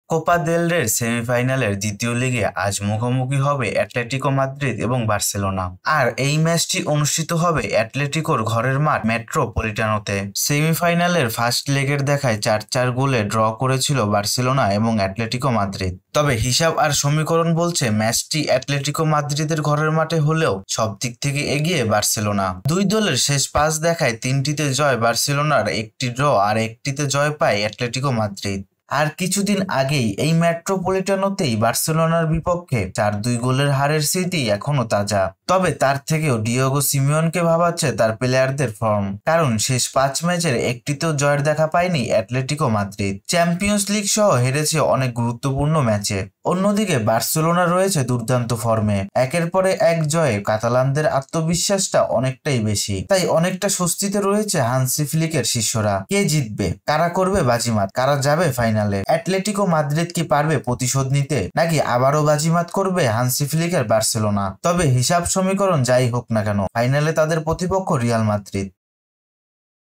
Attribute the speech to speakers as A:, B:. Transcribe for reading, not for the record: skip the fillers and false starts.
A: Copa del রের সেমিফাইনালের দ্বিতীয় লিগে আজ মুখোমুখি হবে অ্যাটলেটিকো মাদ্রিদ এবং বার্সেলোনা। আর এই ম্যাচটি অনুষ্ঠিত হবে অ্যাটলেটিকোর ঘরের মাঠ মেট্রোপলিটানোতে। সেমিফাইনালের ফার্স্ট লেগের দেখায় 4-4 গোলে ড্র করেছিল বার্সেলোনা এবং অ্যাটলেটিকো মাদ্রিদ। তবে হিসাব আর সমীকরণ বলছে ম্যাচটি অ্যাটলেটিকো মাদ্রিদের ঘরের মাঠে হলেও সব দিক থেকে এগিয়ে বার্সেলোনা। দুই দলের শেষ 5 দেখায় 3টিতে জয় বার্সেলোনার, 1টি ড্র আর 1টিতে জয় পায় অ্যাটলেটিকো মাদ্রিদ। আর কিছুদিন আগেই এই মেট্রোপলিটানোতেই বার্সেলোনার বিপক্ষে 4-2 গোলের হারের স্মৃতি এখনো তাজা। তবে তার থেকেও ডিয়েগো সিমিওনকে ভাবাচ্ছে তার প্লেয়ারদের ফর্ম, কারণ শেষ 5 ম্যাচের একটিতেও জয়ের দেখা পায়নি অ্যাটলেটিকো মাদ্রিদ। চ্যাম্পিয়ন্স লিগ সহ হেরেছে অনেক গুরুত্বপূর্ণ ম্যাচে। অন্যদিকে বার্সেলোনা রয়েছে দুর্দান্ত ফর্মে, একের পরে এক জয়ে কাতালানদের আত্মবিশ্বাসটা অনেকটাই বেশি। তাই অনেকটা স্বস্তিতে রয়েছে হান্সি ফ্লিকের শিষ্যরা। কে জিতবে, কারা করবে বাজিমাত, কারা যাবে ফাইনালে? অ্যাটলেটিকো মাদ্রিদ কি পারবে প্রতিশোধ নিতে, নাকি আবারও বাজিমাত করবে হান্সি ফ্লিকের বার্সেলোনা? তবে হিসাব সমীকরণ যাই হোক না কেন, ফাইনালে তাদের প্রতিপক্ষ রিয়াল মাদ্রিদ।